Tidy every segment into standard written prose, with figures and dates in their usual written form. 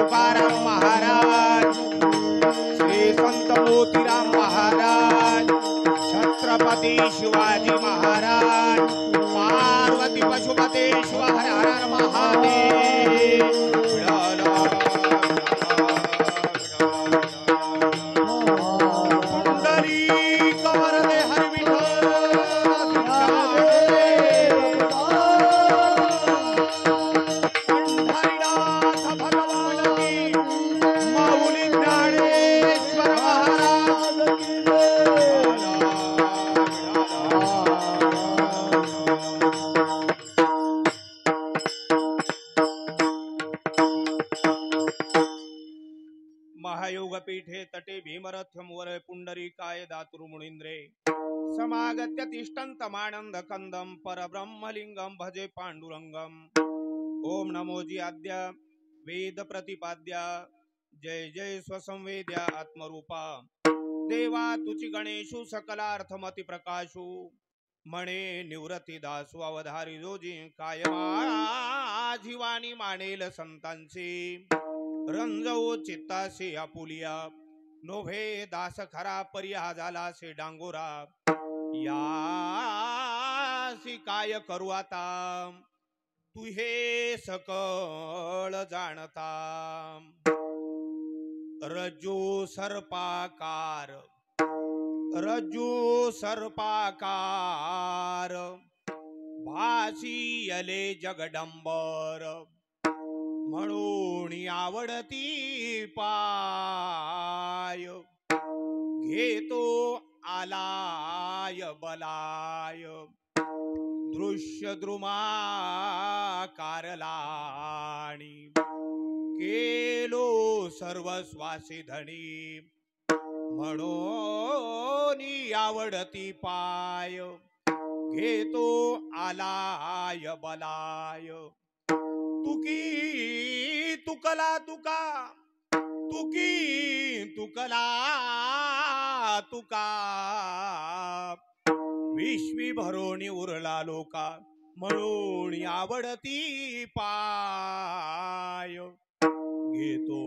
तुकाराम महाराज, श्री संत मोतीराम महाराज, छत्रपती शिवाजी महाराज, पार्वती पशुपतेश्वर हर हर महादेव। महायोगपीठे तटे भीमरथ्यम वर पुंडरीकाय दातुर मुनींद्रे, समागत्य तिष्ठन्तमानंद कंदम परब्रह्मलिंगम भजे पांडुरंगम। ओम नमोजी आद्या वेद प्रतिपाद्या, जय जय स्वसंवेद्या आत्मरूपा, देवा तुची गणेशु सकलार्थमति प्रकाशु, मणे निवृत्ती दासु अवधारी जोजी, कायमा जीवानी मानेल संतांची, रंजवो चित्तासे आपुलिया, नोभे दास खरा पर्या झाला से डांगोरा, यासी काय करू आता, तू हे सकळ जाणता। रज्जू सर्पाकार, रज्जू सर्पाकार, भासी यले जगडंबर, म्हणून आवडती पाय, घेतो आलाय बलाय, दृश्य द्रुमाकारलाणी, केलो सर्वस्वासी धनी, म्हणून आवडती पाय, घेतो आलाय बलाय। तुकी तुकला तुका, तुकी तुकला तुका, विश्वी भरोणी उरला लोका, म्हणून आवडती पाय, घेतो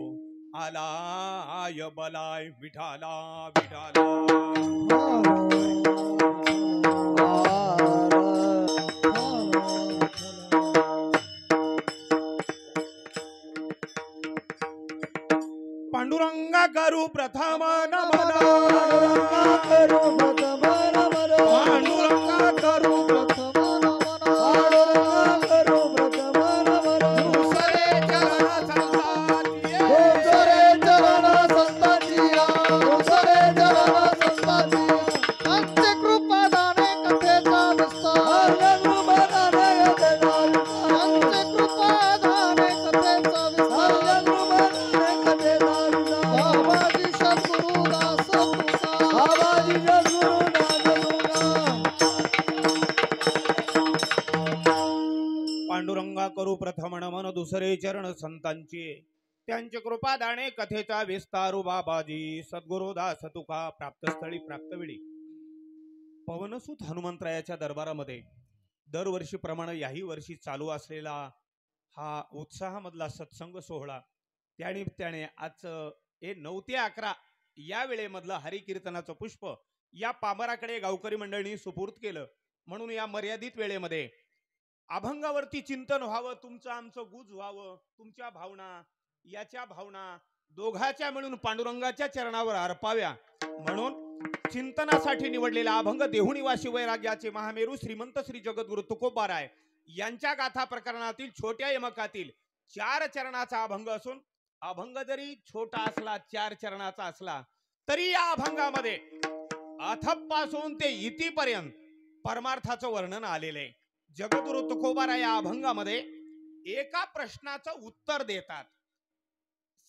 आलाय बलाय। विठाला विठाला पांडुरंगा करू प्रथम नमन, पांडुरंगा करू प्रथम नमन, पांडुरंगा करू प्रथम नमन, पांडुरंगा करू प्रथम नमन। दुसरे चरण संतांची, दुसरे चरण संतांची, दुसरे चरण संतांची, अंत्य कृपा दाने कथेचा विस्तार, कृपा दाने कथेचा विस्तार, अंत्य कृपा दाने कथेचा विस्तार, पांडुरंगा करू प्रथम नमन, दुसरे चरण संतांची, त्यांचे कृपा दाणे कथेचा विस्तारू। बाबाजी सद्गुरु दास तुका, प्राप्तस्थळी प्राप्तवेळी। पवनसुत हनुमंतरायाच्या दरबारामध्ये दरवर्षीप्रमाणे याही वर्षी चालू असलेला हा उत्साहामधला सत्संग सोहळा, त्यानिमित्ताने आज 9 ते 11 या वेळेमधलं हरिकीर्तनाचं पुष्प या पामराकडे गावकरी मंडळींनी सुपूर्द केलं। म्हणून या मर्यादित वेळेमध्ये अभंगावरती चिंतन व्हावं, तुमचं आमचं गुज व्हावं, तुमच्या भावना याच्या भावना दोघाच्या मिळून पांडुरंगाच्या चरणावर अर्पाव्या, म्हणून चिंतनासाठी निवडलेला अभंग देहुनिवासी वैराग्याचे महामेरू श्रीमंत श्री जगद्गुरु तुकोबाराय यांच्या गाथा प्रकरणातील छोट्या यमकातील 4 चरणाचा अभंग असून, अभंग जरी छोटा असला 4 चरणाचा असला तरी या अभंगामध्ये अथपासून ते इतीपर्यंत परमार्थाचं वर्णन आलेलं आहे। जगद्गुरु तुकोबाराय या अभंगामध्ये एका प्रश्नाचं उत्तर देतात।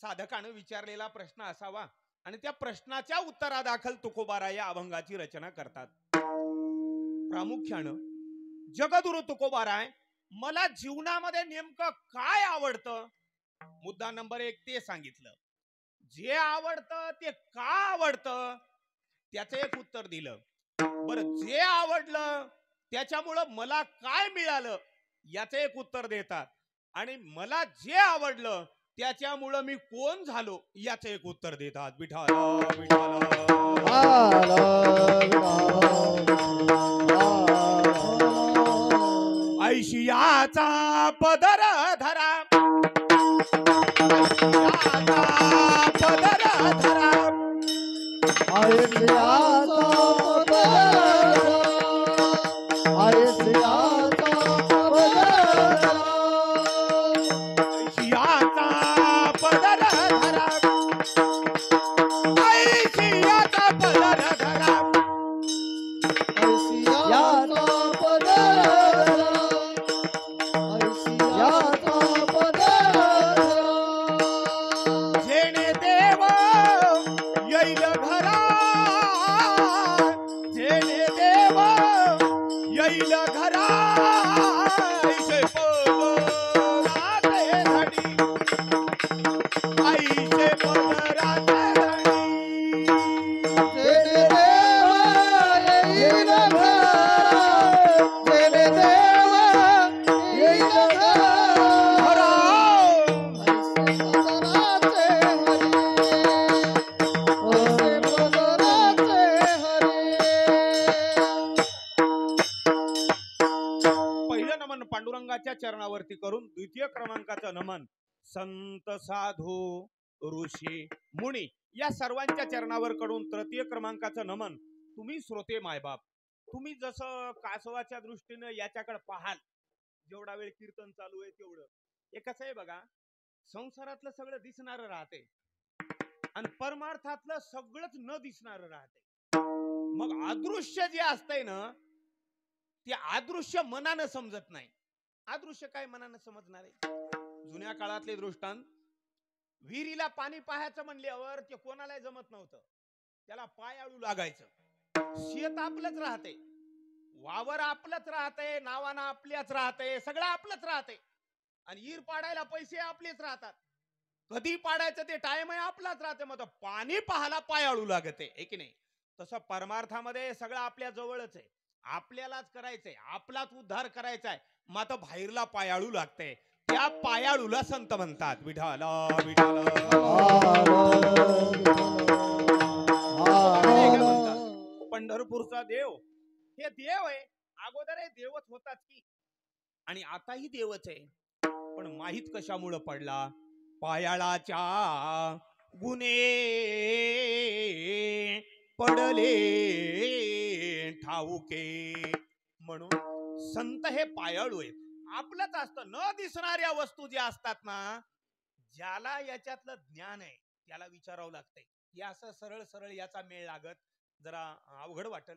साधकानं विचारलेला प्रश्न असावा आणि त्या प्रश्नाच्या उत्तरादाखल तुकोबाराय या अभंगाची रचना करतात। प्रामुख्यानं जगद्गुरु तुकोबाराय मला जीवनामध्ये नेमकं काय आवडतं, मुद्दा नंबर 1 ते सांगितलं। जे आवडतं ते का आवडतं त्याचं एक उत्तर दिलं। बरं, जे आवडलं त्याच्यामुळं मला काय मिळालं याचं एक उत्तर देतात, आणि मला जे आवडलं त्याच्यामुळं मी कोण झालो याचं एक उत्तर देतात. विठाला विठाला ऐशियाचा पदर धरा, ऐशियाचा पदर धरा, ऐशियाचा पदर, ऐशियाचा पदर, ऐशियाचा पदर धरा, ऐशियाचा पदर धरा, ऐशियाचा पदर, ऐशियाचा पदर, जेणे देव येईल घरा, जेणे देव येईल घरा, ऐशे पदराचे धडी, ऐशे पदराचे धडी. जेणे देव येईल घरा, जेणे देव येईल घरा, घरा ऐसे पदराचे हरी, पहिलं नमन पांडुरंगाच्या चरणावरती करून द्वितीय क्रमांकाचं नमन संत साधू ऋषी मुनी या सर्वांच्या चरणावर कडून तृतीय क्रमांकाचं नमन तुम्ही श्रोते मायबाप. तुम्ही जसं कासवाच्या दृष्टीनं याच्याकडे पाहाल, जेवढा वेळ कीर्तन चालू आहे तेवढं. हे कसं आहे बघा, संसारातलं सगळं दिसणारं राहते आणि परमार्थातलं सगळंच न दिसणारं राहते. मग अदृश्य जे असतंय ना, ते अदृश्य मनानं समजत नाही. अदृश्य काय मनानं समजणार आहे? जुन्या काळातले दृष्टांत, विहिरीला पाणी पाहायचं म्हणल्यावर ते कोणाला जमत नव्हतं, त्याला पाय आळू लागायचं. शेत आपलंच राहते, वावर आपलंच राहते, नावानं आपल्याच राहते, सगळं आपलंच राहते आणि विहीर पाडायला पैसे आपलेच राहतात. कधी पाडायचं ते टाइम आहे आपलाच राहते. मग पाणी पाहायला पाय आळू लागते, आहे की नाही? तसं परमार्थामध्ये सगळं आपल्या जवळच आहे, आपल्यालाच करायचंय, आपलाच उद्धार करायचा आहे. मग आता बाहेरला पायाळू लागते, त्या पायाळूला संत म्हणतात. विठाला विठाला पंढरपूरचा देव हे देव आहे. अगोदर हे देवच होतात की, आणि आताही देवच आहे. पण माहित कशामुळं पडला? पायाळाच्या गुन्हे पडले ठाऊके. म्हणून संत हे पायाळू आहेत. आपलंच असतं. न दिसणाऱ्या वस्तू ज्या असतात ना, ज्याला याच्यातलं ज्ञान आहे त्याला विचारावं लागतंय. या असं सरळ सरळ याचा मेळ लागत जरा अवघड वाटेल.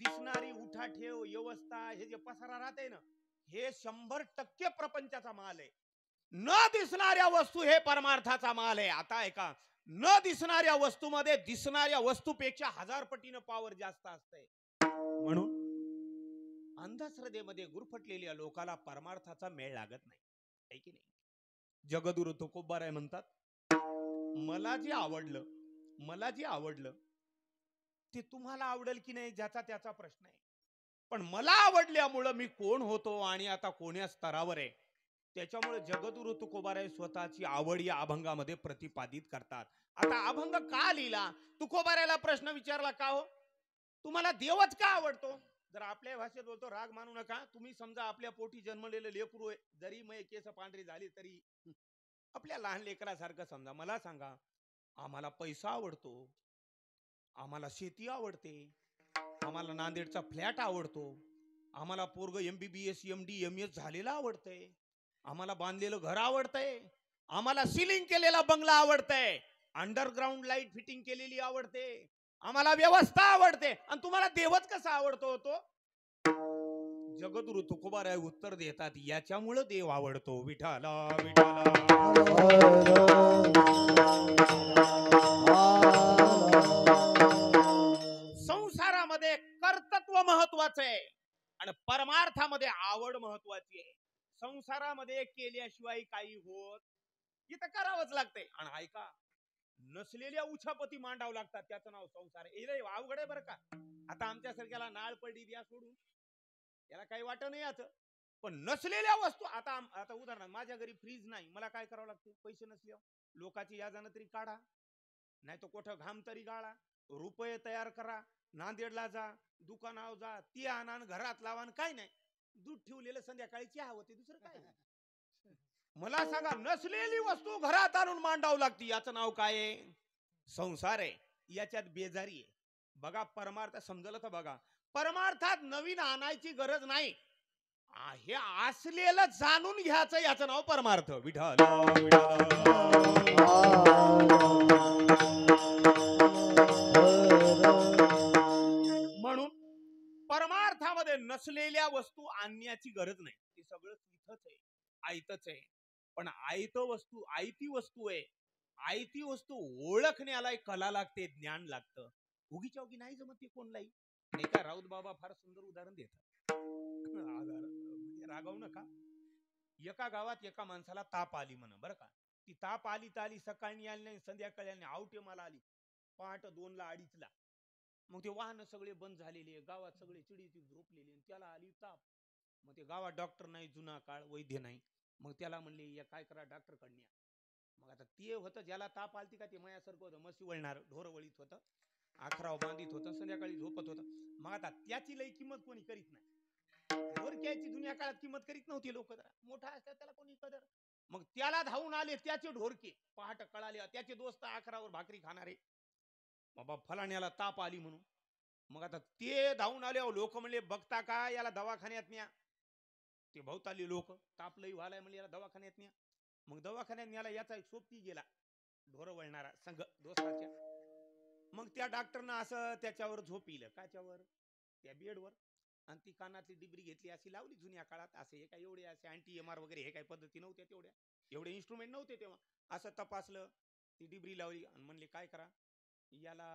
दिसणारी उठाठेव व्यवस्था हे जे पसारा राहते ना, हे 100% प्रपंचाचा माल आहे. न दिसणाऱ्या वस्तू हे परमार्थाचा माल आहे. आता ऐका, न दिसणाऱ्या वस्तूमध्ये दिसणाऱ्या वस्तूपेक्षा 1000 पटीनं पॉवर जास्त असते. म्हणून अंधश्रद्धेमध्ये गुरफटलेल्या लोकाला परमार्थाचा मेळ लागत नाही, आहे की नाही? जगद्गुरु तुकोबाराय म्हणतात, मला जे आवडलं, मला जे आवडलं ते तुम्हाला आवडेल की नाही ज्याचा त्याचा प्रश्न आहे. पण मला आवडल्यामुळं मी कोण होतो आणि आता कोण्या स्तरावर आहे, त्याच्यामुळे जगद्गुरु तुकोबाराय स्वतःची आवड या अभंगामध्ये प्रतिपादित करतात. आता अभंग का लिहिला? तुकोबारायला प्रश्न विचारला, का हो तुम्हाला देवच का आवडतो? जर आपल्या भाषेत बोलतो, राग मानू नका. तुम्ही समजा आपल्या पोटी जन्मलेलं लेकरू आहे, जरी मै केस पांढरी झाली तरी आपल्या लहान लेकरासारखं समजा. मला सांगा, आम्हाला पैसा आवडतो, आम्हाला शेती आवडते, आम्हाला नांदेडचा फ्लॅट आवडतो, आम्हाला पोरग MBBS MD MS झालेला आवडतंय, आम्हाला बांधलेलं घर आवडतंय, आम्हाला सिलिंग केलेला बंगला आवडतंय, अंडरग्राऊंड लाईट फिटिंग केलेली आवडते, आम्हाला व्यवस्था आवडते. आणि तुम्हाला देवच कसा आवडतो होतो? जगद्गुरु तुकोबाराय उत्तर देतात, याच्यामुळे देव आवडतो. विठाला विठाला संसारामध्ये कर्तृत्व महत्वाचं आहे आणि परमार्थामध्ये आवड महत्वाची आहे. संसारामध्ये केल्याशिवाय काही होत, इथं करावंच लागतंय. आणि ऐका, नसलेल्या उछापती मांडावं लागतात, त्याचं नाव संसार आहे. अवघड आहे बरं का. आता आमच्या सारख्याला नाळ पडली द्या सोडून, याला काही वाटत नाही. याचं पण नसलेल्या वस्तू आता आता उदाहरणार्थ माझ्या घरी फ्रीज नाही, मला काय करावं लागते? पैसे नसल्यावर लोकांची याजानं तरी काढा, नाही तर कुठं घाम तरी गाळा, रुपये तयार करा, नांदेडला जा, दुकानावर जा, ती आणा घरात लावा, काय नाही दूध ठेवलेलं संध्याकाळी चहा होते, दुसरं काय नाही. मला सांगा, नसलेली वस्तू घरात आणून मांडावं लागते, याचं नाव काय आहे? संसार आहे. याच्यात बेजारी आहे. बघा परमार्थ समजलं तर बघा, परमार्थात नवीन आणायची गरज नाही, हे असलेलं जाणून घ्यायचं, याचं नाव परमार्थ. विठ्ठल म्हणून परमार्थामध्ये नसलेल्या वस्तू आणण्याची गरज नाही, ते सगळं इथंच आहे, आयतच आहे. पण आयती वस्तू आहे, आयती वस्तू ओळखण्याला एक कला लागते, ज्ञान लागतं. उगीच्या उगी नाही जमत, ती कोणलाही नाही का. राऊत बाबा फार सुंदर उदाहरण देतात, म्हणजे रागावू नका. एका गावात एका माणसाला ताप आली म्हणा, बरं का. ती ताप आली तर आली, सकाळी आली नाही, संध्याकाळी आली नाही, आवटे मला आली पहाट 2ला 2:30ला. मग ते वाहन सगळे बंद झालेले, गावात सगळे चिडीची झोपलेले, त्याला आली ताप. मग ते गावात डॉक्टर नाही, जुना काळ, वैद्य नाही. मग त्याला म्हणले या काय करा, डॉक्टर कडे. मग आता ते होतं ज्याला ताप आलती का, ते मायासारखं होतं, मशी वळणार, ढोर वळीत होतं, आखराव बांधित होतं, संध्याकाळी झोपत होतं. मग आता त्याची लई किंमत कोणी करीत नाही. ढोरक्याची जुन्या काळात किंमत करीत नव्हती लोक, मोठा असल्या त्याला कोणी कदर. मग त्याला धावून आले त्याचे ढोरके, पहाट कळाले, त्याचे दोस्त आखरावर भाकरी खाणारे, बाबा फलाण्याला ताप आली म्हणून. मग आता ते धावून आले, लोक म्हणले बघता का, याला दवाखान्यात न्या. ते भोवताली लोक, ताप लई व्हायलाय म्हणले, याला दवाखान्यात न्या. मग दवाखान्यात न्याला याचा एक सोबती गेला, ढोर वळणारा संघ दोस्ताच्या. मग त्या डॉक्टरनं असं त्याच्यावर झोपिलं, काच्यावर, त्या बेडवर, आणि ती कानातली डिब्री घेतली, अशी लावली. जुन्या काळात असे हे काय एवढे असे अँटी-MR वगैरे हे काही पद्धती नव्हत्या, तेवढ्या एवढे इन्स्ट्रुमेंट नव्हते तेव्हा. असं तपासलं, ती डिब्री लावली आणि म्हणले काय करा, याला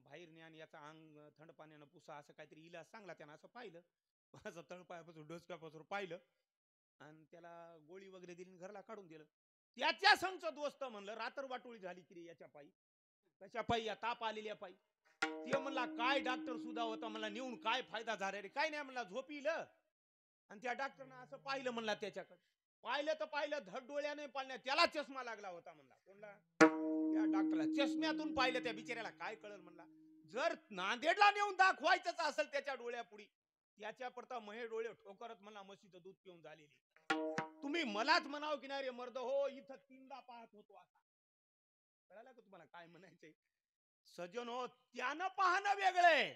बाहेर न्या आणि याचं अंग थंड पाण्यानं पुसा, असं काहीतरी इलाज सांगला. त्यानं असं पाहिलं, असं तळपायापासून डोसक्यापासून पाहिलं, आणि त्याला गोळी वगैरे दिली, घरला काढून दिलं. त्याच्या संच दोस्त म्हणलं रात्र वाटोळी झाली की रे याच्या पायी, त्याच्या पायी, या ताप आलेल्या पायी. ते म्हणला काय डॉक्टर सुद्धा होता, मला नेऊन काय फायदा झाला रे, काय नाही म्हणला, झोपिलं. आणि त्या डॉक्टरनं असं पाहिलं म्हणला, त्याच्याकडे पाहिलं तर पाहिलं, धड डोळ्याने पाहिलं, त्याला चष्मा लागला होता म्हणला. कोणला? त्या डॉक्टरला. चष्म्यातून पाहिलं त्या बिचाऱ्याला, काय कळलं म्हणला. जर नांदेडला नेऊन दाखवायचंच असेल त्याच्या डोळ्यापुढी, त्याच्या परता महे डोळे ठोकरत म्हणला, म्हशीचं दूध पिऊन झालेली. तुम्ही मलाच म्हणाव की नाही रे मर्द हो, इथं 3दा पाहत होतो असा. कळालं का तुम्हाला काय म्हणायचंय? सजन हो, त्यानं पाहणं वेगळंय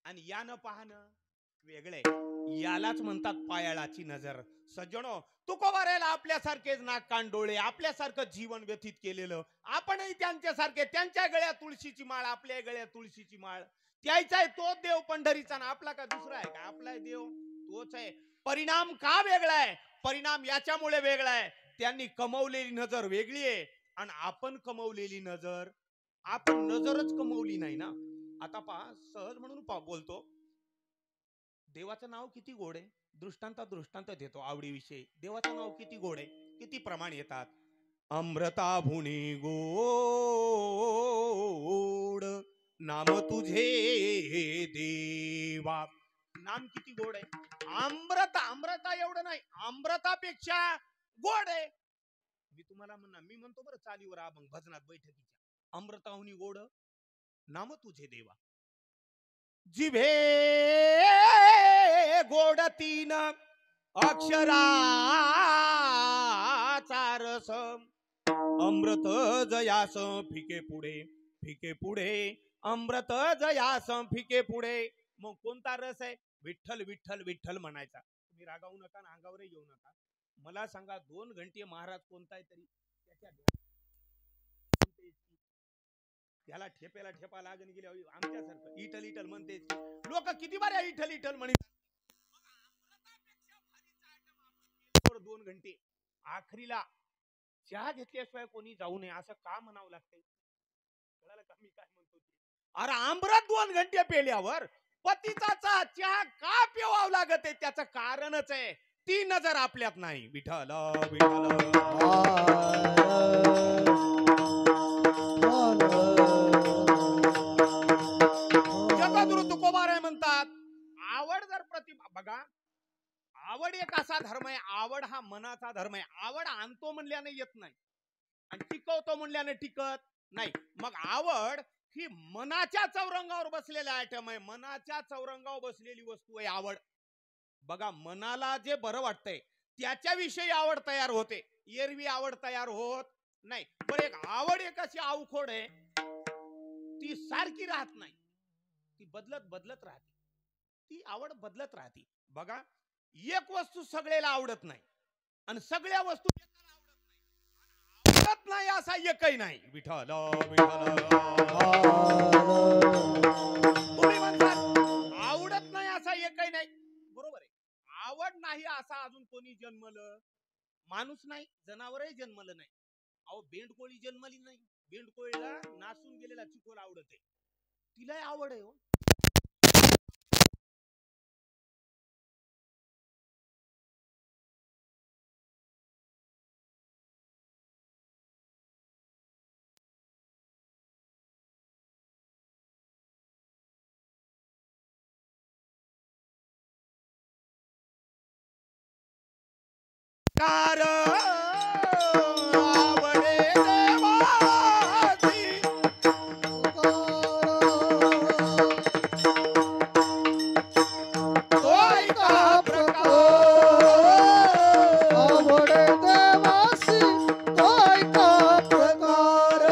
आणि यानं पाहणं वेगळंय. यालाच म्हणतात पायाळाची नजर. सज्जनो, तुकोबारायला आपल्यासारखेच नाक कान डोळे, आपल्यासारखं जीवन व्यतीत केलेलं, आपणही त्यांच्यासारखे, त्यांच्या गळ्यात तुळशीची माळ, आपल्या गळ्यात तुळशीची माळ. त्याचा आहे तोच देव पंढरीचा, ना आपला का दुसरा आहे का? आपला देव तोच आहे. परिणाम का वेगळा आहे? परिणाम याच्यामुळे वेगळा आहे, त्यांनी कमवलेली नजर वेगळी आहे आणि आपण कमवलेली नजर, आपण नजरच कमवली नाही ना. आता पहा, सहज म्हणून बोलतो, देवाचं नाव किती गोड आहे. दृष्टांत देतो आवडीविषयी. देवाचं नाव किती गोड आहे, किती प्रमाण येतात. अमृता भुनी गोड नाम तुझे देवा. नाम किती गोड आहे. अमृता एवढं नाही, अमृतापेक्षा गोड आहे. मी तुम्हाला म्हणणार, मी म्हणतो बरं चालीवर अभंग भजनात बैठकीच्या, अमृताहुनी गोड नाम तुझे देवा. जिभे गोड 3 अक्षराचा रस, अमृत जयास फिके पुढे अमृत जयास फिके पुढे. मग कोणता रस आहे? विठ्ठल विठ्ठल विठ्ठल म्हणायचा. तुम्ही रागावू नका, अंगावरही येऊ नका. मला सांगा, 2 घंटे महाराज कोणताय तरी त्याच्या त्याला ठेप्याला ठेपा लागून गेले, आमच्यासारखं इटल इटल म्हणते लोक. किती बाऱ्या इटल इटल म्हणतात. 2 घंटे आखरीला चहा घेतल्याशिवाय कोणी जाऊ नये असं का म्हणावं लागतंय? कळालं का मी काय म्हणतो? अरे अमृत 2 घंटे पेल्यावर पतीचा चहा का पिवावं लागत आहे, त्याचं कारणच आहे, ती नजर आपल्यात नाही. विठ्ठल विठ्ठल. जगद्गुरु तुकोबाराय म्हणतात, आवड जर प्रतिभा, बघा आवड एक असा धर्म आहे, आवड हा मनाचा धर्म आहे. आवड आणतो म्हणल्याने येत नाही आणि टिकवतो म्हणल्याने टिकत नाही. मग आवड ही मनाच्या चौरंगावर बसलेला आयटम आहे, मनाच्या चौरंगावर बसलेली वस्तू आहे आवड. बघा, मनाला जे बरं वाटतंय त्याच्याविषयी आवड तयार होते, एरवी आवड तयार होत नाही. बरं, एक आवड एक अशी अवखोड आहे, ती सारखी राहत नाही, ती बदलत बदलत राहते, ती आवड बदलत राहते. बघा, एक वस्तू सगळ्याला आवडत नाही आणि सगळ्या वस्तू एकाला आवडत नाही असा एकही नाही. विठ्ठल विठ्ठल. तुम्ही म्हणतात आवडत नाही असा एकही नाही, बरोबर आहे. आवड नाही असा अजून कोणी जन्मलं माणूस नाही, जनावरही जन्मलं नाही. अहो, बेंडकोळी जन्मली नाही, बेंडकोळीला नासून गेलेला चिखोल आवडत आहे, तिलाही आवड आहे. हो, कार आवडे देवाची तोय का प्रकार. आवडे देवासी तोय का प्रकार.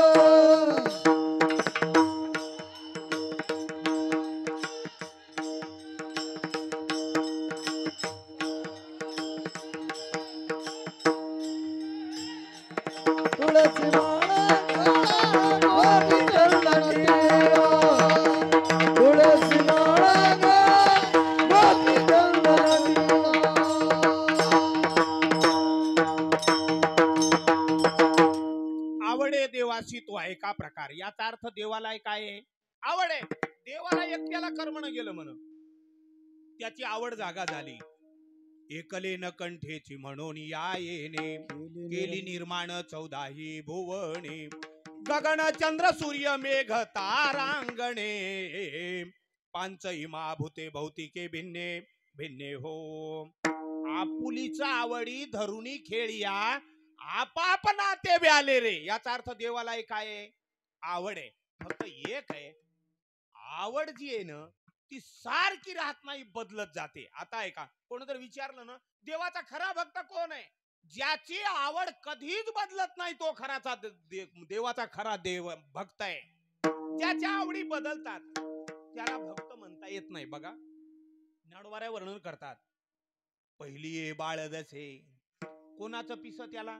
तुळसी माळा गोपी चंदन टिळा. तुळसी माळा गोपी चंदन टिळा. आवडे देवाशी तो आहे का प्रकार. याचा अर्थ देवाला काय आहे, आवड आहे. देवाला एकट्याला कर्मण गेलं म्हण, त्याची आवड जागा झाली. एकले न कंठेची म्हणून या येणे, केली निर्माण 14ही भुवने. गगन चंद्र सूर्य मेघ तारांगणे, पांच इमा भूते भौतिके भिन्ने भिन्ने हो. आपुलीचा आवडी धरुणी खेळिया, आपाप नाते व्याले रे. याचा अर्थ देवाला काय आहे, आवड आहे. फक्त एक आहे, आवड जी आहे ना ती सारखी राहत नाही, बदलत जाते. आता आहे का, कोणतरी विचारलं ना देवाचा खरा भक्त कोण आहे, ज्याची आवड कधीच बदलत नाही तो खराचा देवाचा खरा देव भक्त आहे. ज्याच्या आवडी बदलतात त्याला भक्त म्हणता येत नाही. बघा, ज्ञानोबाराय वर्णन करतात, पहिली ये बाळ जसे. कोणाचं पिस त्याला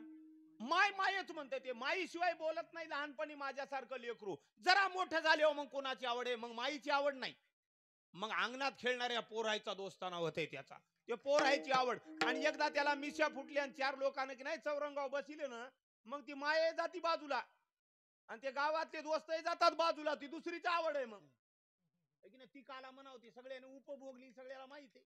माय मायच म्हणते, ते माईशिवाय बोलत नाही. लहानपणी माझ्यासारखं लेकरू जरा मोठं झाले मग कोणाची आवड आहे, मग माईची आवड नाही. मग अंगणात खेळणाऱ्या पोरायचा दोस्ताना होते त्याचा, ते पोरायची आवड. आणि एकदा त्याला मिशा फुटली आणि 4 लोकांना की नाही चौरंगाव बसिले ना, मग ती माये जाती बाजूला आणि ते गावातले दोस्तही जातात बाजूला, ती दुसरीच आवड आहे. मग ती काला म्हणावती, सगळ्यांनी उपभोगली, सगळ्याला माहिती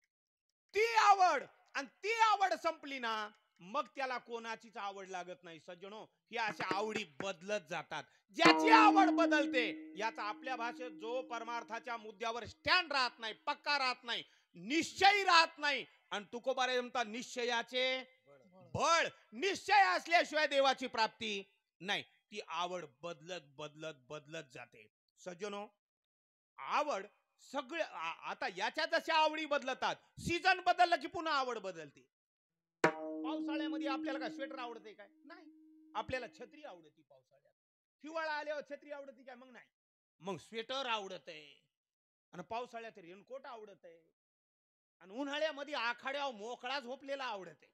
ती आवड. आणि ती आवड संपली ना मग त्याला कोणाचीच आवड लागत नाही. सज्जनो, ही अशा आवडी बदलत जातात. ज्याची आवड बदलते याचा आपल्या भाषेत जो परमार्थाच्या मुद्द्यावर स्टँड राहत नाही, पक्का राहत नाही, निश्चयी राहत नाही. आणि तुकोबारे म्हणतात निश्चयाचे बळ. निश्चय असल्याशिवाय देवाची प्राप्ती नाही. ती आवड बदलत बदलत बदलत जाते. सज्जनो, आवड सगळे आता याच्या जशा आवडी बदलतात, सीझन बदललं की पुन्हा आवड बदलते. पावसाळ्यामध्ये आपल्याला काय स्वेटर आवडते काय, नाही. आपल्याला छत्री आवडते पावसाळ्यात. हिवाळा आल्यावर छत्री आवडते काय, मग नाही. मग स्वेटर आवडत आहे आणि पावसाळ्यात रेनकोट आवडत आहे आणि उन्हाळ्यामध्ये आखाड्यावर मोकळा झोपलेला आवडत आहे.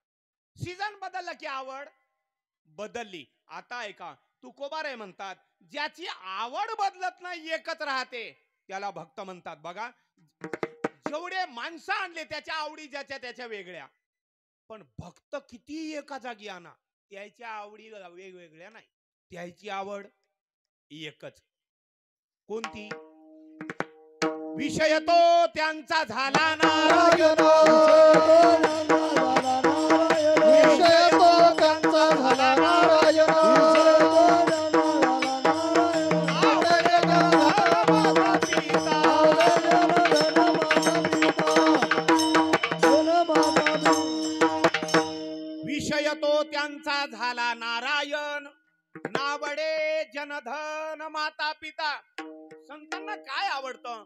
सीझन बदलला की आवड बदलली. आता ऐका, तुकोबाराय म्हणतात ज्याची आवड बदलत नाही, एकच राहते, त्याला भक्त म्हणतात. बघा, जेवढे माणसं आणले त्याच्या आवडी ज्याच्या त्याच्या वेगळ्या, पण भक्त किती एका जागी आणा त्याच्या आवडी वेगवेगळ्या नाही. त्याची आवड एकच. कोणती? विषय तो त्यांचा झाला नारायण. विषय तो त्यांचा झाला नारायण. माता पिता येतो त्यांचा झाला नारायण. नावडे जनधन माता पिता. संतांना काय आवडतं?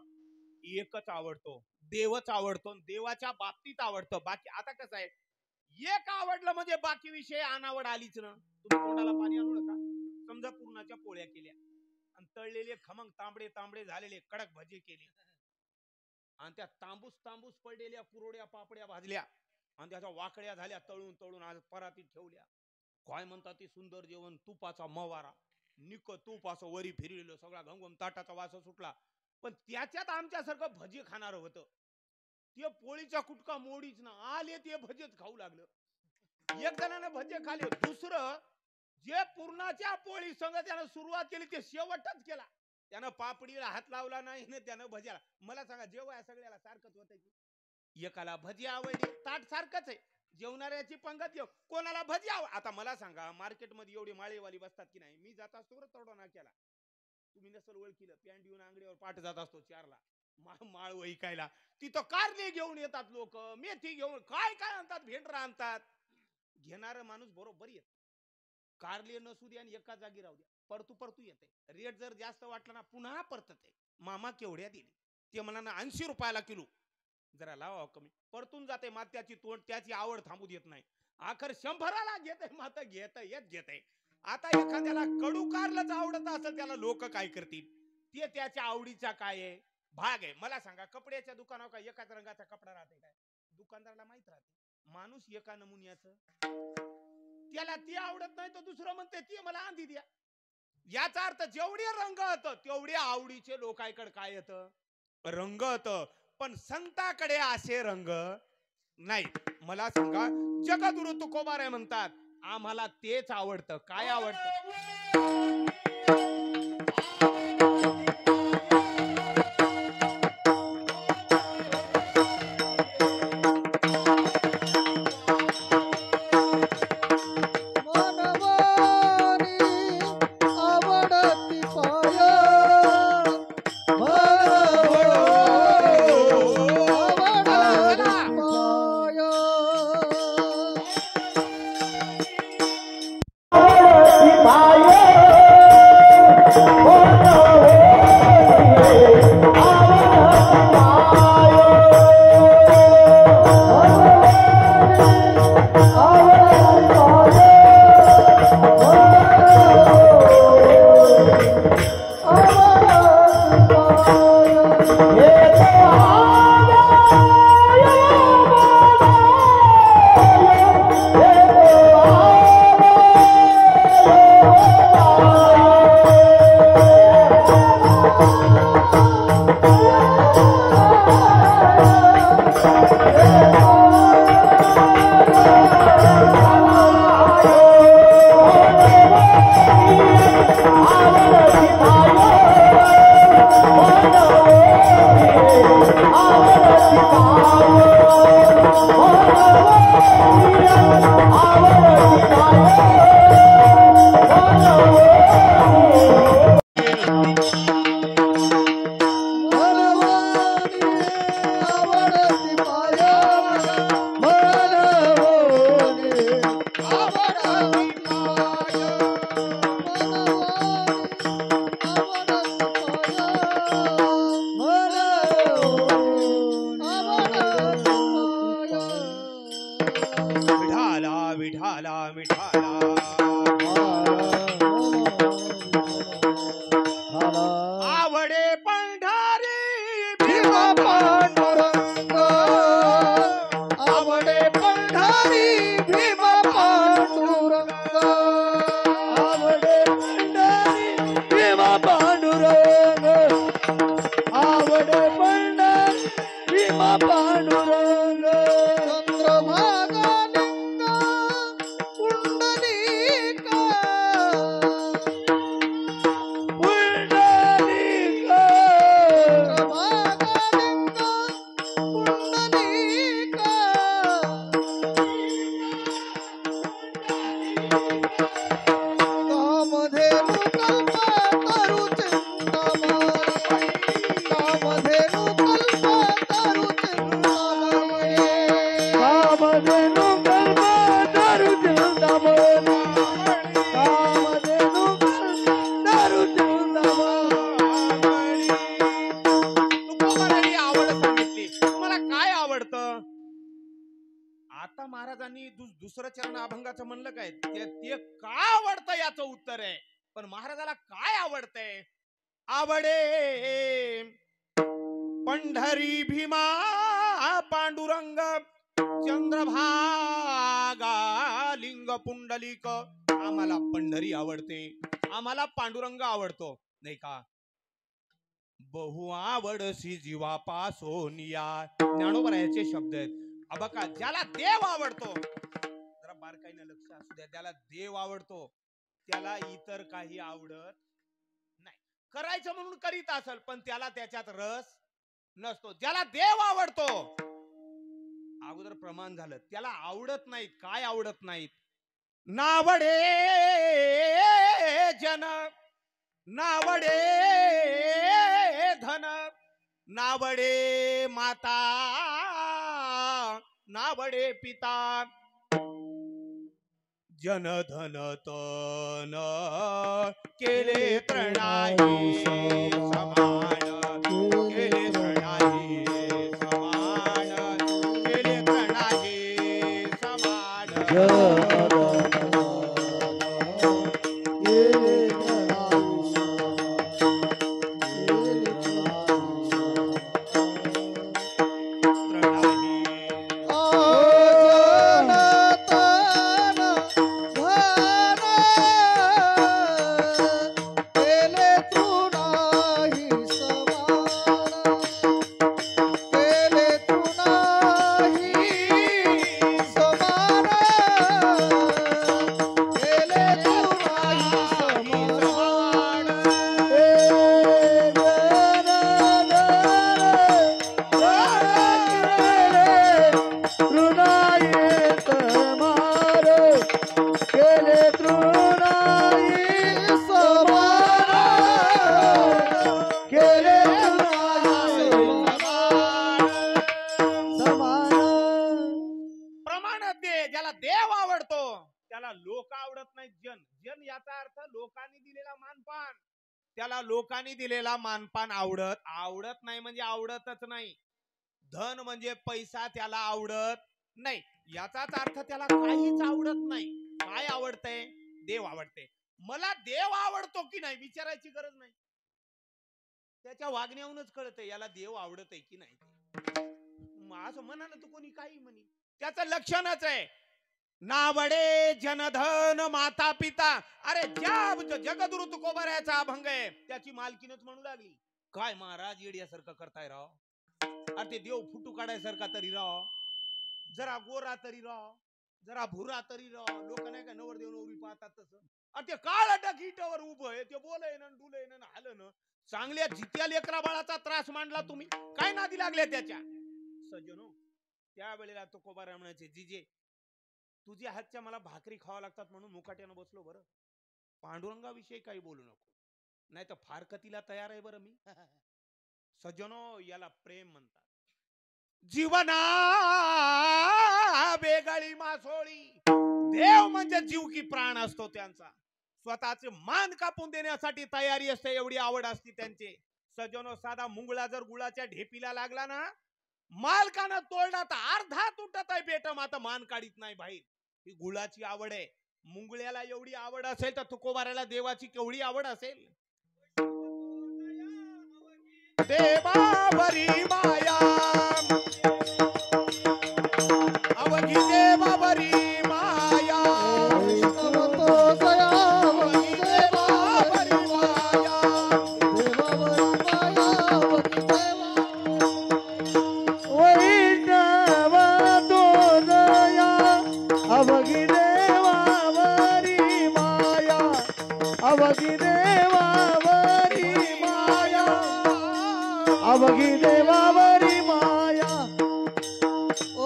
एकच आवडतो, देवच आवडतो. देवाच्या बाबतीत आवडतं. बाकी आता कसं आहे, एक आवडलं म्हणजे बाकी विषय अनावड आलीच ना. तुम्ही तोंडाला पाणी आणू नका. समजा पूर्णाच्या पोळ्या केल्या आणि तळलेले खमंग तांबडे तांबडे झालेले कडक भजे केले आणि त्या तांबूस तांबूस पडलेल्या कुरोड्या पापड्या भाजल्या आणि त्याच्या वाकड्या झाल्या, तळून तळून आज परातीत ठेवल्या. काय म्हणतात ते सुंदर जेवण, तुपाचा मवारा, निक तूप असं वरी फिरलेलं, सगळा घमघम ताटाचा वास सुटला. पण त्याच्यात आमच्यासारखं भजे खाणार होतं. ते पोळीचा कुटका मोडीच ना, आले ते भजेच खाऊ लागलं. एक जणाने भजे खाले, दुसरं जे पूर्णाच्या पोळी संग त्यानं सुरुवात केली ते शेवटच केला. त्यानं पापडीला हात लावला नाही ना त्यानं भज्याला. मला सांगा, जेव्हा सगळ्याला सारखंच होतं की एकाला भजी आवडली, ताट सारखंच आहे, जेवणाऱ्याची पंगत येऊ, कोणाला भजी आता मला सांगा, मार्केटमध्ये एवढी माळेवाली बसतात की नाही. मी जात असतो तोडा नाक्याला, तुम्ही नसल ओळखीलं, पॅन्ट घेऊन आंगडीवर पाठ जात असतो 4ला माळ वैकायला. तिथं कारले घेऊन येतात लोक, मेथी घेऊन काय काय आणतात, भेंडरा आणतात. घेणारा माणूस बरोबर येत. कारले नसू द्या आणि एका जागी राहू द्या, परतू परतू येते. रेट जर जास्त वाटला ना पुन्हा परतत आहे. मामा केवढ्या दिली? ते म्हणा ना 80 रुपयाला किलो. जरा लावा कमी, परतून जाते. मात्याची तोंड त्याची आवड थांबू देत नाही. आखर 100ला घेत आहे, माता घेत आहे. आता एखाद्याला कडू कारलंच आवडत असं, त्याला लोक काय करतील? ते त्याच्या आवडीचा काय आहे, भाग आहे. मला सांगा, कपड्याच्या दुकानावर काय एकाच रंगाचा कपडा राहते काय? दुकानदाराला माहित राहते. माणूस एका नमुन्याचं, त्याला ती आवडत नाही तर दुसरं म्हणते ती मला आंधी द्या. याचा अर्थ जेवढे रंग होतं तेवढे आवडीचे लोकांकडे काय येतं, रंग होतं. पण संताकडे असे रंग नाही. मला सांगा, जगद्गुरु तुकोबाराय म्हणतात, आम्हाला तेच आवडतं. काय आवडतं? आता महाराजांनी दुसरं चरण अभंगाचं म्हणलं काय ते का आवडतं याचं उत्तर आहे. पण महाराजाला काय आवडतंय? आवडे पंढरी भीमा पांडुरंग चंद्रभागा लिंग पुंडलिक. आम्हाला पंढरी आवडते, आम्हाला पांडुरंग आवडतो नाही का. बहु आवडसी जीवापासून या ज्ञानोबा याचे शब्द आहेत. बघा, ज्याला देव आवडतो, जरा बारकाईने लक्ष असू द्या, त्याला देव आवडतो, त्याला इतर काही आवडत नाही. करायचं म्हणून करीत असेल पण त्याला त्याच्यात रस नसतो. ज्याला देव आवडतो, अगोदर प्रमाण झालं, त्याला आवडत नाहीत. काय आवडत नाहीत? नावडे जन, नावडे धन, नावडे माता, नावडे पिता. जन धन तन केले तृणाही समान, केले तृणाही समान, केले तृणाही समान. त्याला लोकांनी दिलेला मानपान आवडत नाही म्हणजे आवडतच नाही. धन म्हणजे पैसा त्याला आवडत नाही, याचाच अर्थ त्याला काहीच आवडत नाही. काय आवडतंय? देव आवडते. मला देव आवडतो की नाही विचारायची गरज नाही, त्याच्या वागण्यावरूनच कळतंय याला देव आवडतय की नाही. असं म्हणा ना, तू कोणी काही म्हणे, त्याचं लक्षणच आहे. नावडे जनधन माता पिता. अरे ज्या जगदुरु तुकोबारायाचा अभंग आहे त्याची मालकीनच म्हणू लागली. काय महाराज येड्यासारखं करताय राव. अरे ते देव फुटू काढायसारखा तरी राव, जरा गोरा तरी राव, जरा भुरा तरी राव. लोक नाही का नवर देव नवरी पाहतात तसं. अरे ते काळ डकीटावर उभं आहे, ते बोलय ना डुलय ना हाल ना. चांगल्या जित्या लेकरा बाळाचा त्रास मांडला तुम्ही, काय नादी लागल्या त्याच्या. सज्जनो, त्यावेळेला तुकोबाराय म्हणायचे, जिजे तुझ्या हातच्या मला भाकरी खावा लागतात म्हणून मुकाट्यानं बसलो. बरं, पांडुरंगाविषयी काही बोलू नको, नाही तर फारकतीला तयार आहे बरं मी. सज्जनो, याला प्रेम म्हणतात. जीवना बेगाळी मासोळी. देव म्हणजे जीव की प्राण असतो त्यांचा. स्वतःचे मान कापून देण्यासाठी तयारी असते, एवढी आवड असते त्यांचे. सज्जनो, साधा मुंगळा जर गुळाच्या ढेपीला लागला ना, मालकानं तोडला तर अर्धा तुटत आहे बेटम, आता मान काढीत नाही बाहेर. ही गुळाची आवड आहे. मुंगळ्याला एवढी आवड असेल तर तुकोबाराला देवाची केवढी आवड असेल. देवावरी माया, अवघी देवावरी माया. अवघी देवावरी माया, अवघी देवावरी माया, अवघी देवावरी माया. ओ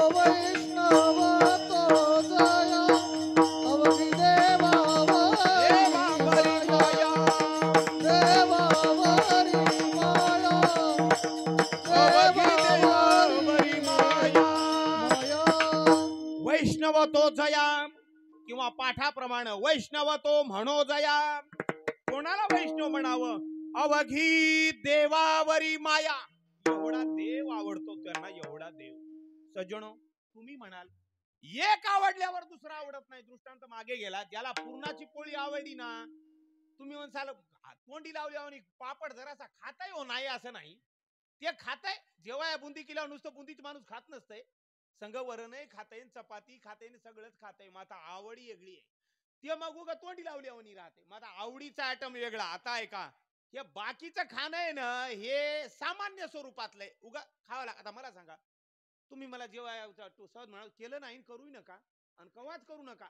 वैष्णव तो जया, अवघी देवावरी माया, देवावरी माया, देवावरी माया. वैष्णव तो जया, किंवा पाठाप्रमाणे वैष्णव तो म्हणो जया. कोणाला वैष्णव म्हणावं? अवघी देवावरी माया. एवढा देव आवडतो त्यांना, एवढा देव. सज्जनो, तुम्ही म्हणाल एक आवडल्यावर दुसरा आवडत नाही. दृष्टांत मागे गेला. ज्याला पूर्णाची पोळी आवडली ना, तुम्ही म्हणसाल तोंडी लावली आणि पापड जरासा खाताय हो, नाही असं नाही, ते खाताय. जेव्हा बुंदी केल्यावर नुसतं बुंदीच माणूस खात नसतंय, संग वरणही खाताय, चपाती खाताय, सगळंच खाताय. मग आता आवडी वेगळी आहे, ते मग उगा तोंडी लावल्यावर राहते. मग आता आवडीचा आयटम वेगळा. आता आहे का, हे बाकीचं खाणं आहे ना, हे सामान्य स्वरूपातलंय, उगा खावं लागतं. आता मला सांगा, तुम्ही मला जेव्हा सहज म्हणा केलं नाही, करू नका आणि कवाच करू नका.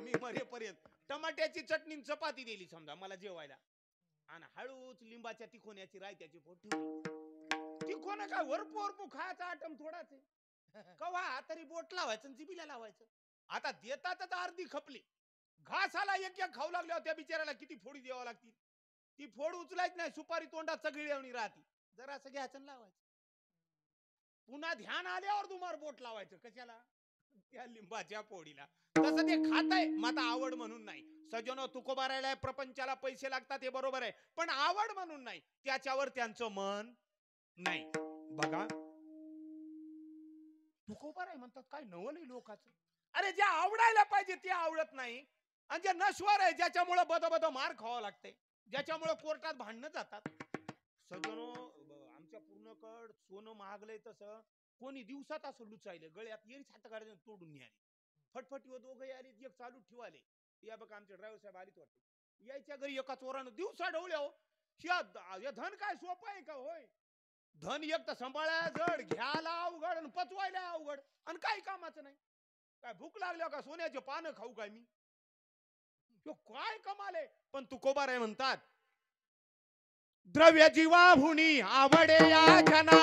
मी मरेपर्यंत टमाट्याची चटणी चपाती दिली समजा मला जेवायला, आणि हळूच लिंबाच्या तिखोण्याची रायत्याची पोट ठेवली. तिखोन काय वरपू वरपू खायचा आटम थोडाच आहे. कवा तरी बोट लावायचं आणि जिबीला लावायचं. आता देतातच अर्धी खपली. घासाला एक एक खाऊ लागल्यावर त्या बिचाराला किती फोडी द्यावं लागतील. ती फोड उचलायच नाही, सुपारी तोंडात सगळी येऊन राहते. जरा असं घ्यायचं लावायचं. पुन्हा ध्यान आल्यावर तुम्हाला बोट लावायचं. कशाला? त्या लिंबाच्या पोळीला. तसं ते खाताय, माता आवड म्हणून नाही. सजनो तुकोबा राहिलाय, प्रपंचाला पैसे लागतात हे बरोबर आहे, पण आवड म्हणून नाही, त्याच्यावर त्यांचं मन नाही. बघा तुकोबा राय म्हणतात काय नवल आहे लोकांचं. अरे जे आवडायला पाहिजे ते आवडत नाही, आणि जे नश्वर आहे ज्याच्यामुळे बद मार खावा लागते, ज्याच्यामुळे कोर्टात भांडणं जातात. सजनो आमच्या पूर्णकड सोनं महागलंय, तसं कोणी दिवसात असं लुचायले, गळ्यात येरीच हात काढायला तोडून न्याले, फटफटी दोघे आले, एक चालू ठेवाले. या बघा आमचे ड्रायव्हर साहेब आलीच वाटते, यायच्या घरी एका चोरानं दिवसा ढवल्या हो. या धन काय सोपं आहे का? होय, धन एक तर सांभाळायला जड, घ्यायला अवघड आणि पचवायला अवघड, आणि काही कामाचं नाही. काय भूक लागल्या का सोन्याचे पानं खाऊ काय मी? काय कमाले. पण तुकोबा राय म्हणतात द्रव्य जीवाभुनी आवडे या जना,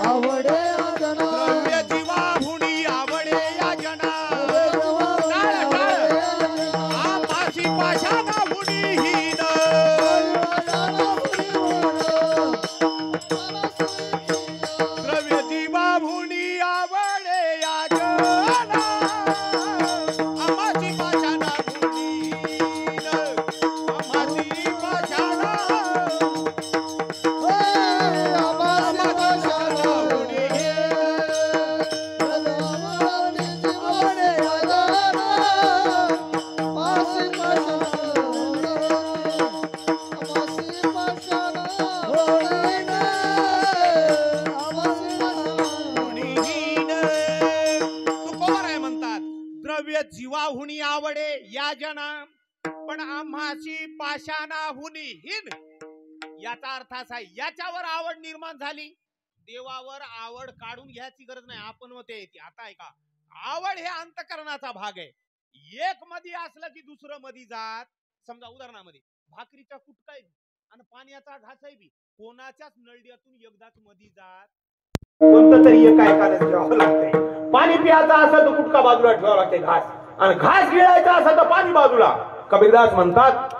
आवडे या जना, द्रव्य जीवाभुनी आवडे या जना, आमाशी पाशाना भुनीहीन, द्रव्य जीवाभुनी आवडे या जना, आमाशी पाशाना भुनीहीन, आमाशी पाशाना जीवाहुनी आवडे या जना, पण आम्हाशी पाषाणाहुनी हीन. याचा अर्थ असा, याच्यावर आवड निर्माण झाली, देवावर आवड काढून घ्यायची गरज नाही, आपण होते येते. आता आहे का, आवड हे अंतकरणाचा भाग आहे. एक मधी असलं की दुसरं मधी जात. समजा उदाहरणामध्ये भाकरीचा कुटकाय आणि पाण्याचा घासही बी कोणाच्याच नळड्यातून एकदाच मधी जात. कोणतं तरी एक ऐकायला ठेवावं लागतंय. पाणी प्यायचं असेल तर कुटका बाजूला ठेवावं लागते, घास, आणि घास गिळायचा असेल तर पाणी बाजूला. कबीरदास म्हणतात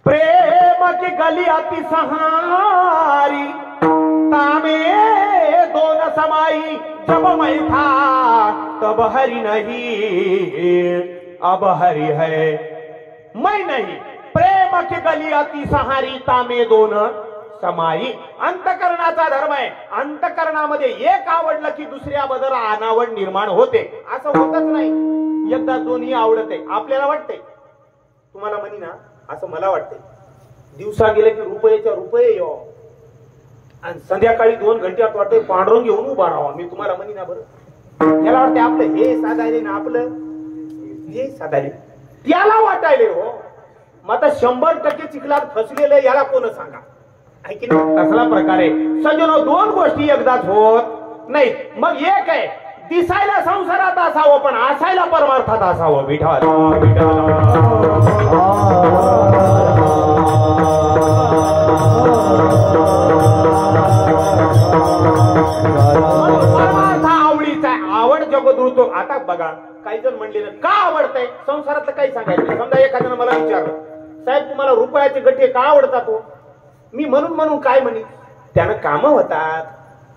प्रेम की गली अति सहारी, तामे दोन समाई, जब मैं था तब हरि नहीं, अब हरि है मैं नहीं. प्रेम की गली अति सहारी, तामे दोन समाई. अंतकरणाचा धर्म आहे. अंतकरणामध्ये एक आवडलं की दुसऱ्या बद्दल अनावड निर्माण होते. असं होतच नाही एकदा दोन्ही आवडत आहे. आपल्याला वाटते, तुम्हाला म्हणी ना, असं मला वाटते, दिवसा गेले की रुपयेच्या रुपये येऊ, आणि संध्याकाळी 2 घंट्यात वाटते पांढरून घेऊन उभा राहावा. मी तुम्हाला म्हणी ना, बरं याला वाटते आपलं हे साधायले ना, आपलं हे साधायले, त्याला वाटायले हो. मग आता 100% चिखलात फसलेलं याला कोण सांगा, आहे की नाही? कसला प्रकार आहे सज्जनो. 2 गोष्टी एकदाच होत नाही. मग एक आहे, दिसायला संसारात असावं पण असायला परमार्थात असावं. विठ्ठल परमार्थ आवडीचा आहे. आवड जगदृतो. आता बघा काही जण म्हणले का आवडतंय, संसारातलं काही सांगायचं. समजा एखाद्यानं मला विचारलं, साहेब तुम्हाला रुपयाचे गट्टे का आवडतात हो? मी म्हणून काय म्हणी, त्यानं कामं होतात,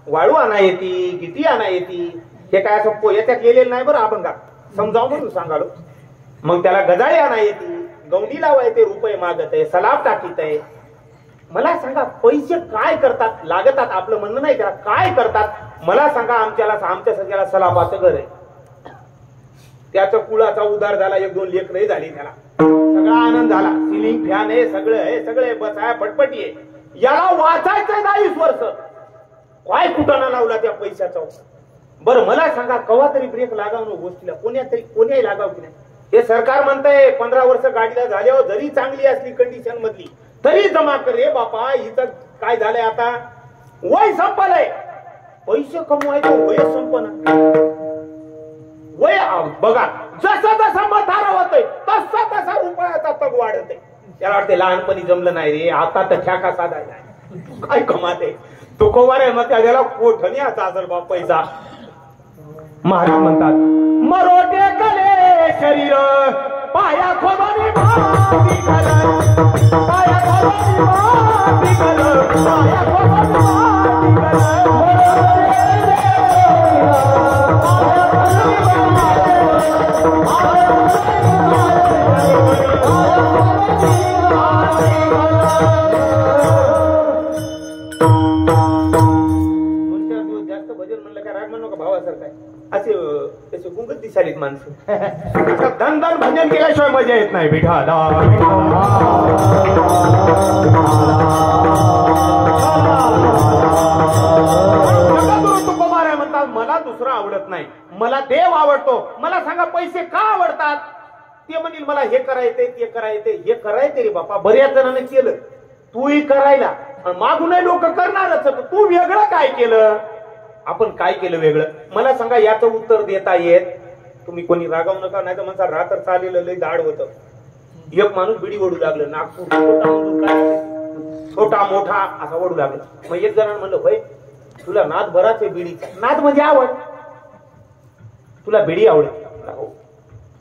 वाळू आणा येते, गिटी आणा येते, हे काय असं पोयाच्यात लिहिलेलं नाही बरं. आपण का समजावून म्हणून सांगालो. मग त्याला गजाळी आणा येते, गवंडी लावा येते, रुपये मागत आहे, सलाब टाकीत आहे. मला सांगा पैसे काय करतात, लागतात, आपलं म्हणणं नाही त्याला काय करतात. मला सांगा, आमच्या सगळ्याला सलापाचं घर आहे, त्याच्या कुळाचा उदार झाला, 1-2 लेकरही झाली, त्याला सगळा आनंद झाला, सिलिंग फॅन आहे, सगळं आहे, सगळे बसाया पटपटी आहे. याला वाचायचं 20 वर्ष, काय कुटाणा लावला त्या पैशाचा. बरं मला सांगा, कवा तरी ब्रेक लागाव गोष्टीला, कोण्याही लागाव की नाही. हे सरकार म्हणतंय 15 वर्ष गाडीला झाल्यावर जरी चांगली असली कंडिशन मधली तरी जमा कर रे बापा. इथं काय झालंय, आता वय संपलंय, पैसे कमवायचं वय संपना. वय बघा, जसं जसं म्हातारा होतंय तसा तसा रुपयाचा तग वाढत आहे. त्याला वाटते लहानपणी जमलं नाही रे, आता तर ठ्याका साधा काय कमाते तो कोवार आहे. मग त्याला कोठणी आता असेल बा पैसा. महाराज म्हणतात, मरोटे कले शरीर पाया खोदनी माती कल, पाया खोदनी माती कल, पाया खोदनी माती कल, जास्त भजन म्हणलं का राग म्हणू का भावासारखं आहे. असे त्याचे गुंगत दिसालीत माणसं. धन धन भजन केल्याशिवाय मजा येत नाही. विठाला तुकोबार म्हणतात, मला दुसरा आवडत नाही, मला देव आवडतो. मला सांगा, पैसे का आवडतात. ते म्हणतील मला हे करायचंय, ते करायचंय. हे करायचंय रे बापा, बऱ्याच जणांनी केलं, तूही करायला मागूनही लोक करणारच. तू वेगळं काय केलं, आपण काय केलं वेगळं. मला सांगा, याचं उत्तर देता येत. तुम्ही कोणी रागावू नका, नाही तर म्हणता रात्र चाललेलं लय दाड होतं. एक माणूस बिडी ओढू लागलं, नागपूर छोटा मोठा असा ओढू लागला. मग एक जणांना म्हणलं, होय तुला नाद बराच आहे बिडीचा. नाद म्हणजे आवड, तुला बिडी आवडते.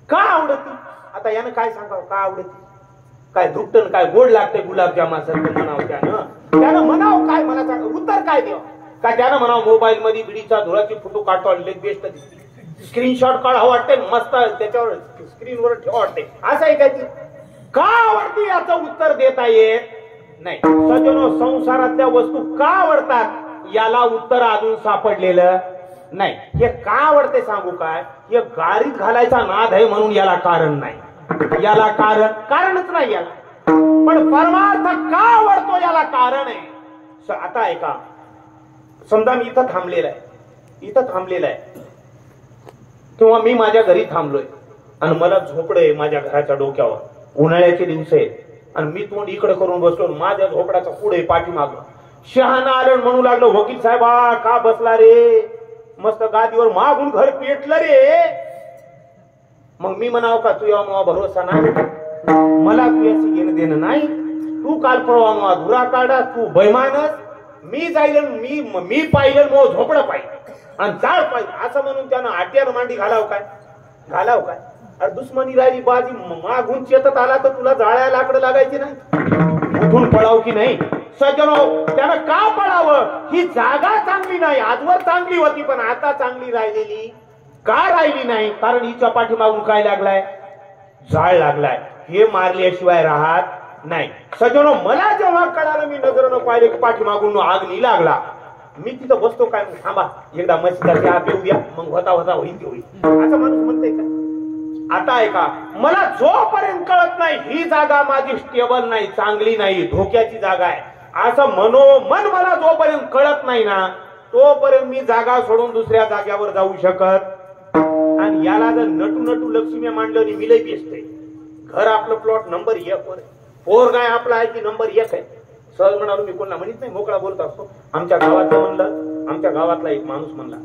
का आवडती. आता यानं काय सांगावं, का आवडती. काय दुपटन काय गोड लागते गुलाबजामासारखं म्हणावं. त्यानं म्हणावं काय, मला सांगा उत्तर काय द्यावं. का त्यानं म्हणावं, मोबाईल मध्ये बिडीचा धुराची फोटो काढतो आणि बेस्ट दिसते, स्क्रीनशॉट काढावं वाटते, मस्त त्याच्यावर स्क्रीनवर ठेवा वाटते, असं आहे काय. ती का आवडती याचं उत्तर देता येत नाही. सजनो, संसारातल्या वस्तू का आवडतात याला उत्तर अजून सापडलेलं नाही. हे का आवडते सांगू काय, हे गाडीत घालायचा नाद आहे म्हणून याला कारण नाही. याला कारणच नाही याला. पण परमार्थ का आवडतो याला कारण आहे. आता ऐका, समजा मी इथं थांबलेला आहे किंवा मी माझ्या घरी थांबलोय आणि मला झोपडे माझ्या घराच्या डोक्यावर, उन्हाळ्याचे दिवस आहेत आणि मी तोंड इकडे करून बसलो, माझ्या झोपड्याचा पुढे पाठीमागं शहाणा आलं म्हणू लागलो, वकील साहेबा का बसला रे, मस्त गादीवर मागून घर पेटलं रे. मग मी म्हणावं का, तू या भरोसा नाही, मला तू याची घेणं देणं नाही, तू काल परवा धुरा काढा, तू बैमानच, मी जाईल मी पाहिलं मग झोपडं पाहिजे आणि जाळ पाहिजे असं म्हणून त्यानं आट्यानं मांडी घालाव काय. अरे दुश्मनी राहिली बाजी, मागून चेतत आला तर तुला जाळ्या लाकडं लागायची नाही, उठून पळाव की नाही. सज्जनो, त्यानं का पळावं. ही जागा चांगली नाही, आजवर चांगली होती पण आता चांगली राहिलेली का राहिली नाही. कारण हिच्या पाठीमागून काय लागलाय, जाळ लागलाय. हे मारल्याशिवाय राहत नाही. सज्जनो, मला जेव्हा कळालं, मी नजरेनं पाहिले की पाठीमागून आग नाही लागला, मी तिथं बसतो काय, थांबा एकदा मस्जिदाची आग येऊ द्या, मग होता होईल ते होईल, असं माणूस म्हणतंय का. आता ऐका, मला जोपर्यंत कळत नाही ही जागा माझी स्टेबल नाही, चांगली नाही, धोक्याची जागा आहे असं मनोमन मला जोपर्यंत कळत नाही ना, तोपर्यंत मी जागा सोडून दुसऱ्या जाग्यावर जाऊ शकत. आणि याला जर नटू लक्ष्मी मांडलं मी लई बेस्ट. घर आपलं प्लॉट नंबर 1 वर, पोर काय आपला आहे की नंबर 1 आहे. सहज म्हणालो, मी कोणला म्हणत नाही, मोकळा बोलत असतो. आमच्या गावातलं म्हणलं, आमच्या गावातला एक माणूस म्हणला,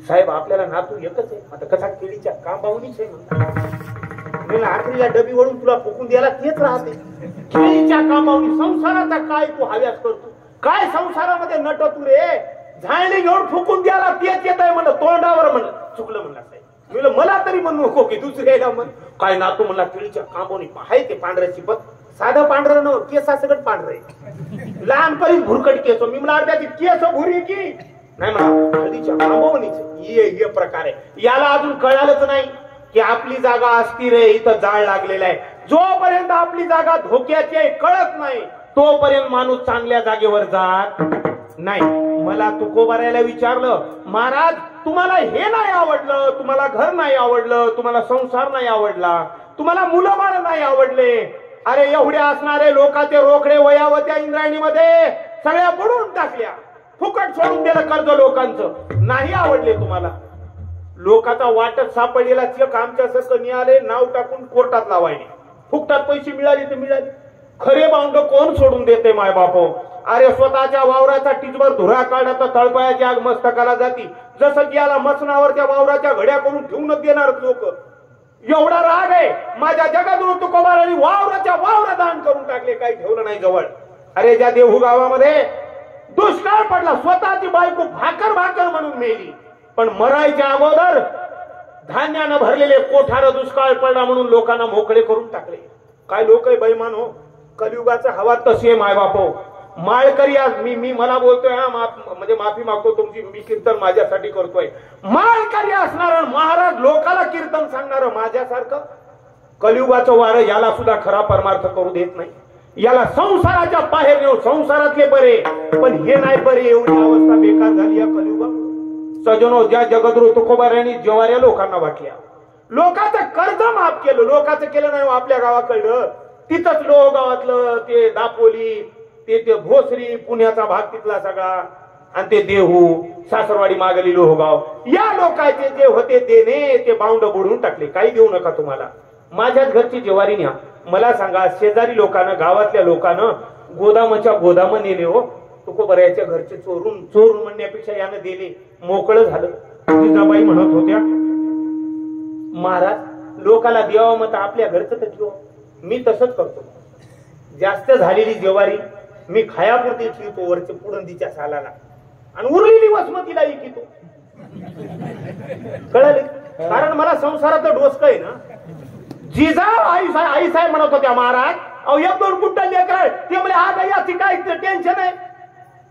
साहेब आपल्याला नातू एकच आहे, आता कसा केळीच्या कांबावणीच आहे म्हणला. आखरीला डबी वळून तुला फुकून द्यायला तेच राहते, केळीच्या कांबावणी. संसाराचा काय तू हव्यास करतो, काय संसारामध्ये नट तू रे, झायली घेऊन फुकून द्यायला तेच येत आहे म्हणलं, तोंडावर म्हणलं. चुकलं म्हणला साहेब, म्हणलं मला तरी म्हणू नको की दुसऱ्याला म्हण. काय नातू म्हणला, केळीच्या कांबावणी आहे ते पांढऱ्याची, पण साधं पांढरं नव, केसा सगळं पांढरं आहे, लहानपणी भुरकट केस. मी म्हणला अर्ध्याची केस भुरी की नाही म्हणा, हळदीच्या कांबावणीच हे प्रकार आहे. याला अजून कळालंच नाही की आपली जागा अस्थिर आहे, इथं जाळ लागलेला आहे. जोपर्यंत आपली जागा धोक्याची आहे कळत नाही, तोपर्यंत माणूस चांगल्या जागेवर जात नाही, मला तुकोबारायला विचारलं, महाराज तुम्हाला हे नाही आवडलं, तुम्हाला घर नाही आवडलं, तुम्हाला संसार नाही आवडला, तुम्हाला मुलं बाळ नाही आवडले, अरे एवढे असणारे लोकांचे रोकडे वयावत्या इंद्रायणीमध्ये सगळ्या बुडून टाकल्या, फुकट सोडून दिलं कर्ज लोकांचं, नाही आवडले तुम्हाला, लोकांचा वाटत सापडलेला चेक आमच्या सकनी आले, नाव टाकून कोर्टात लावायले, फुकटात पैसे मिळाले तर मिळाले, खरे बाउंड कोण सोडून देते माय बापो. अरे स्वतःच्या वावराचा टिचभर धुरा काढा तर तळपायाची आग मस्तकाला जाती, जसं की याला मसनावरच्या वावराच्या घड्या करून ठेवूनच देणार लोक. एवढा राग आहे माझ्या जगद्गुरु तुकोबारांनी वावराच्या वावरा दान करून टाकले, काही ठेवलं नाही जवळ. अरे ज्या देहू गावामध्ये दुष्काळ पडला, स्वतःची बायको भाकर भाकर म्हणून मेली, पण मरायच्या अगोदर धान्यानं भरलेले कोठार दुष्काळ पडला म्हणून लोकांना मोकळे करून टाकले. काय लोक आहे बैमान हो, कलियुगाचा हवा तशी आहे माय बापो. माळकरी आज मी मला बोलतोय हा, म्हणजे माफी मागतो तुमची, मी कीर्तन माझ्यासाठी करतोय. माळकरी असणार महाराज लोकाला कीर्तन सांगणार माझ्यासारखं कलियुगाचं वारं याला सुद्धा खरा परमार्थ करू देत नाही. याला संसाराच्या बाहेर नेऊ, संसारातले बरे पण हे नाही बरे, एवढी अवस्था बेकार झाली या कलियुगात. सजनो, ज्या जगद्गुरु तुकोबारांनी जेवाऱ्या लोकांना वाटल्या, लोकांचं कर्ज माफ केलं, लोकांचं केलं नाही आपल्या गावाकडलं, तिथंच लोह गावातलं ते दापोली, ते भोसरी, पुण्याचा भाग तिथला सगळा, आणि ते देहू, सासरवाडी मागली लोहगाव, या लोकांचे जे होते देणे ते बाउंड बुडून टाकले. काही देऊ नका तुम्हाला, माझ्याच घरची जेवारी न्या. मला सांगा, शेजारी लोकांना, गावातल्या लोकांना गोदामाच्या गोदाम नेले हो, तुकोबाराच्या घरचे चोरून चोरून म्हणण्यापेक्षा यानं दिले, मोकळं झालं. जिजाबाई म्हणत होत्या, महाराज लोकाला द्यावं मत आपल्या घरचं तर ठेव. मी तसंच करतो, जास्त झालेली जेवारी मी खायापुरती ठेवतो वरच्या पुढंदीच्या सालाला, आणि उरलेली वसमतीला इकितो. कळले? कारण मला संसाराचं डोसक आहे ना. जिजा आई साहेब म्हणत होत्या, महाराज अहो 1-2 कुंटल लेकर ते म्हणजे आज याची काय टेन्शन आहे,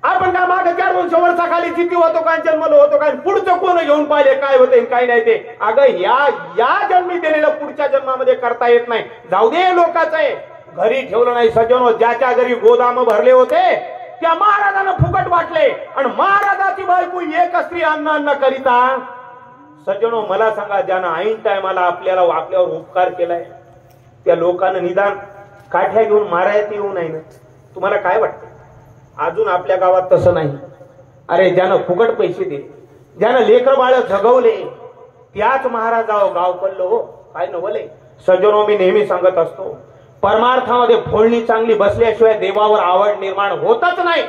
आपण काय मागे 4-200 वर्षाखाली जिती होतो काय, जन्मलो होतो काय, पुढचं कोण घेऊन पाहिले काय होते काय नाही ते. अगं या जन्मी दिलेलं पुढच्या जन्मामध्ये करता येत नाही. जाऊ दे, लोकांचं आहे, घरी ठेवलं नाही. सज्जनो, ज्याच्या घरी गोदाम भरले होते त्या महाराजांना फुकट वाटले, आणि महाराजाची बायको एक स्त्री अन्न करिता. सज्जनो, मला सांगा, ज्यानं ऐन टायमाला आपल्यावर उपकार केलाय त्या लोकांना निदान काठ्या घेऊन मारायला येऊ नाही ना. तुम्हाला काय वाटतं? अजून आपल्या गावात तसं नाही. अरे ज्यानं फुकट पैसे दिले, ज्यानं लेकर बाळ जगवले, त्याच महाराजावर गाव पडलो हो, काय नवले. सज्जनो, मी नेहमी सांगत असतो, परमार्थामध्ये फोडणी चांगली बसल्याशिवाय देवावर आवड निर्माण होतच नाही.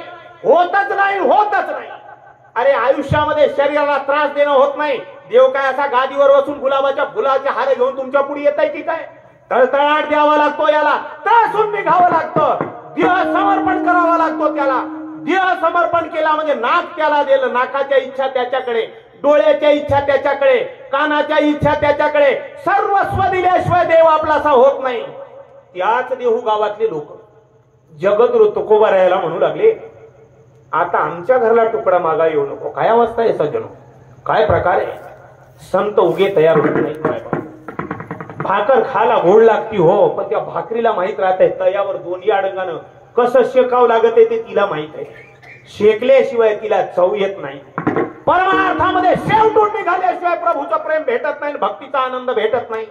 अरे आयुष्यामध्ये शरीराला त्रास देणं होत नाही. देव काय असा गादीवर बसून गुलाबाच्या फुलाचे हार घेऊन तुमच्या पुढे येत आहे की काय? तळतळाट द्यावा लागतो, याला त्रासून निघावं लागतं, देह समर्पण करावा लागतो. त्याला देह समर्पण केला म्हणजे नाक त्याला दिलं, नाकाच्या इच्छा त्याच्याकडे, डोळ्याच्या इच्छा त्याच्याकडे, कानाच्या इच्छा त्याच्याकडे, सर्वस्व दिल्याशिवाय देव आपलासा होत नाही. त्याच देहू गावातले लोक जगद्गुरु तुकोबारायला म्हणू लागले, आता आमच्या घरला तुकडा मागा येऊ नको. काय अवस्था आहे सज्जनो, काय प्रकार आहे. संत उगे तयार होत नाही. भाकर खाला गोड लागती हो, पण त्या भाकरीला माहित राहत आहे तयावर दोन्ही अडंगानं कसं शेकावं लागत आहे ते तिला माहित आहे. शेकल्याशिवाय तिला चव येत नाही. परमार्थामध्ये शेवटून निघाल्याशिवाय प्रभूचं प्रेम भेटत नाही, भक्तीचा आनंद भेटत नाही.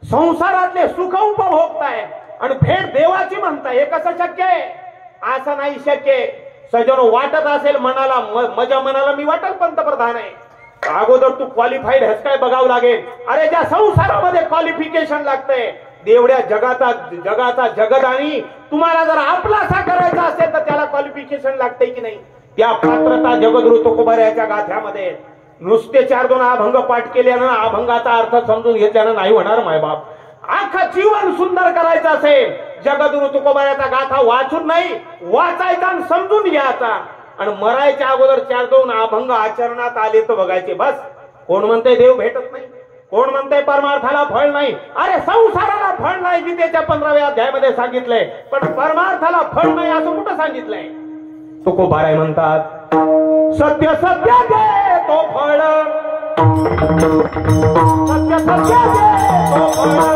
संसारातले सुख उपभोगताय आणि भेट देवाची म्हणताय, हे कसं शक्य आहे? असं नाही शक्य. सजनो, वाटत असेल मनाला, मजा मनाला मी वाटल पंतप्रधान आहे, अगोदर तू क्वालिफाईड आहेस काय बघावं लागेल. अरे ज्या संसारामध्ये क्वालिफिकेशन लागतंय, देवड्या जगाचा जगदानी तुम्हाला जर आपलासा करायचा असेल तर त्याला क्वालिफिकेशन लागतंय की नाही? त्या पात्रता जगद्गुरु तुकोबाराच्या गाथ्यामध्ये नुसते 4-2 अभंग पाठ केल्यानं, अभंगाचा अर्थ समजून घेतल्यानं नाही होणार मायबाप. आखा जीवन सुंदर करायचं असेल, जगद्गुरु तुकोबाराचा गाथा वाचून नाही, वाचायचा आणि समजून घ्यायचा, आणि मरायच्या अगोदर 4-2 अभंग आचरणात आले तर बघायचे. बस. कोण म्हणतंय देव भेटत नाही, कोण म्हणतंय परमार्थाला फळ नाही. अरे संसाराला फळ नाही गीतेच्या 15व्या अध्यायामध्ये सांगितलंय, पण परमार्थाला फळ नाही असं कुठं सांगितलंय? तुकोबाराय म्हणतात, सत्य सत्य दे तो फळ, सत्य सत्य दे तो फळ,